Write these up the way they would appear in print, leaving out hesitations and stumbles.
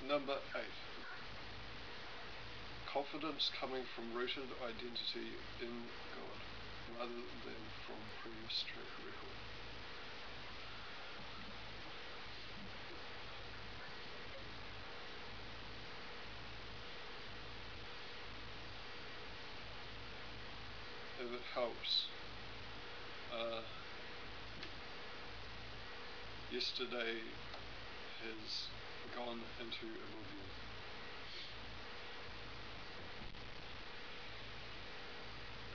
Number 8. Confidence coming from rooted identity in God rather than from previous track record. If it helps, yesterday has gone into oblivion.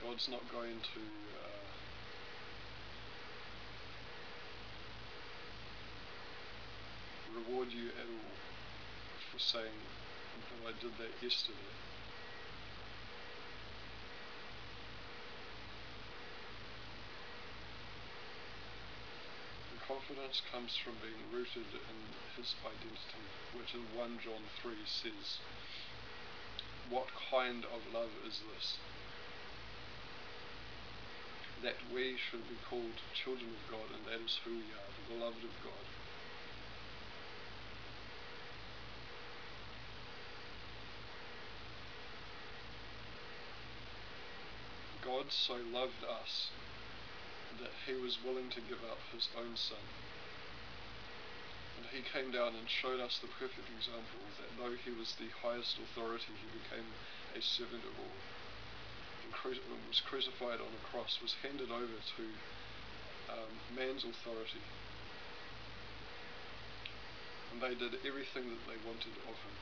God's not going to reward you at all for saying that I did that yesterday. The confidence comes from being rooted in his identity, which in 1 John 3 says, "What kind of love is this? That we should be called children of God, and that is who we are, the beloved of God." God so loved us that he was willing to give up his own son. And he came down and showed us the perfect example that though he was the highest authority, he became a servant of all. And was crucified on a cross, was handed over to man's authority. And they did everything that they wanted of him.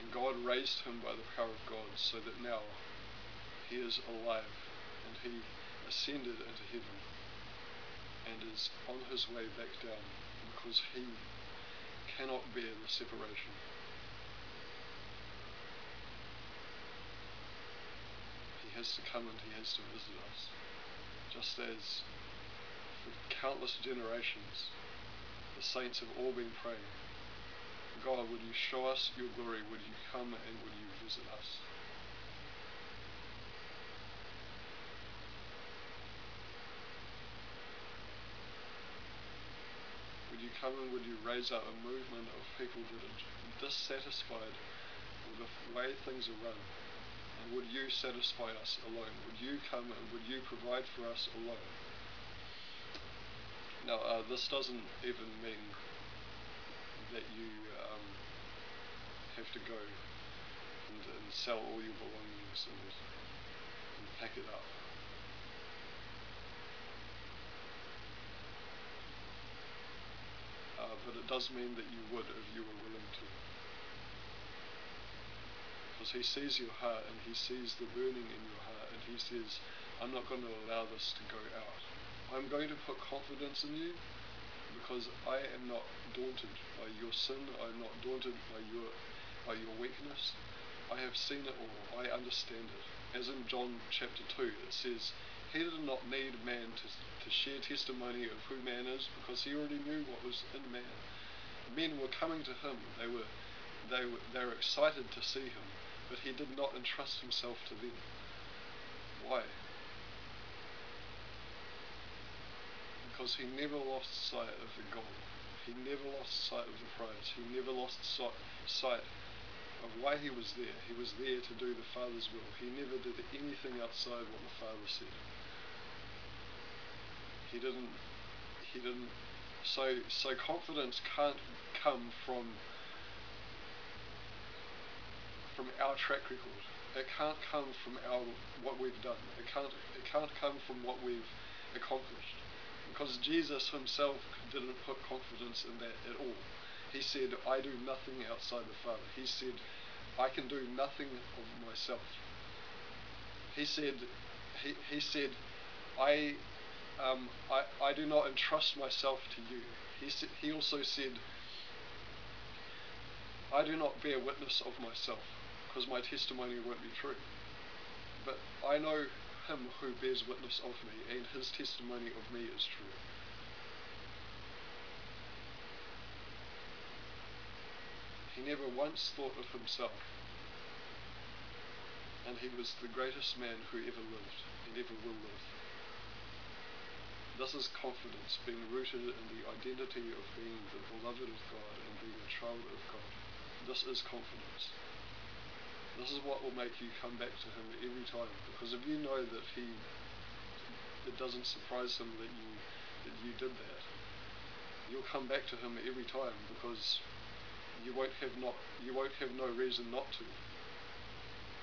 And God raised him by the power of God so that now he is alive and he ascended into heaven and is on his way back down because he cannot bear the separation. He has to come and he has to visit us, just as for countless generations the saints have all been praying, God, would you show us your glory, would you come and would you visit us? Would you come and would you raise up a movement of people that are dissatisfied with the way things are run? And would you satisfy us alone? Would you come and would you provide for us alone? Now, this doesn't even mean that you have to go and sell all your belongings and pack it up. But it does mean that you would if you were willing to. Because he sees your heart and he sees the burning in your heart and he says, I'm not going to allow this to go out. I'm going to put confidence in you because I am not daunted by your sin. I'm not daunted by your weakness. I have seen it all. I understand it. As in John chapter 2, it says, he did not need man to share testimony of who man is because he already knew what was in man. Men were coming to him. They were excited to see him, but he did not entrust himself to them. Why? Because he never lost sight of the goal. He never lost sight of the prize. He never lost sight of why he was there. He was there to do the Father's will. He never did anything outside what the Father said. He didn't. So confidence can't come from our track record. It can't come from what we've done. It can't come from what we've accomplished. Because Jesus himself didn't put confidence in that at all. He said, I do nothing outside the Father. He said, I can do nothing of myself. He said, I do not entrust myself to you. He also said, I do not bear witness of myself, because my testimony won't be true. But I know him who bears witness of me, and his testimony of me is true. He never once thought of himself, and he was the greatest man who ever lived and ever will live. This is confidence, being rooted in the identity of being the beloved of God and being a child of God. This is confidence. This is what will make you come back to him every time, because if you know that it doesn't surprise him that you did that, you'll come back to him every time, because you won't have no reason not to.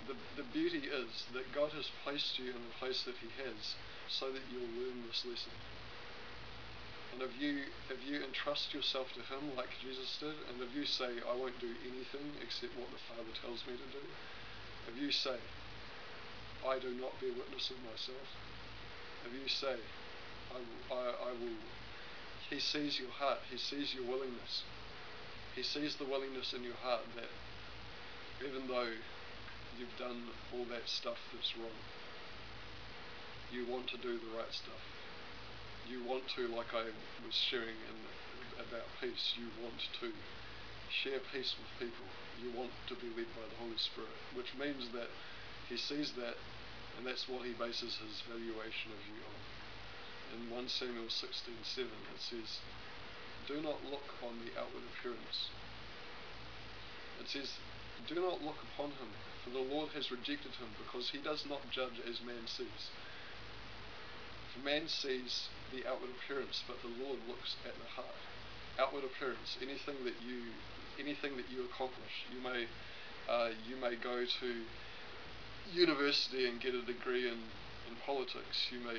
The beauty is that God has placed you in the place that he has so that you'll learn this lesson. And if you entrust yourself to him like Jesus did, and if you say, I won't do anything except what the Father tells me to do, if you say, I do not bear witness of myself, if you say, I will, he sees your heart, he sees your willingness, he sees the willingness in your heart that even though you've done all that stuff that's wrong, you want to do the right stuff. You want to, like I was sharing about peace, you want to share peace with people. You want to be led by the Holy Spirit, which means that he sees that, and that's what he bases his valuation of you on. In 1 Samuel 16:7 it says, do not look on the outward appearance. It says, do not look upon him, for the Lord has rejected him, because he does not judge as man sees. For man sees the outward appearance, but the Lord looks at the heart. Outward appearance, anything that you accomplish. You may go to university and get a degree in politics. You may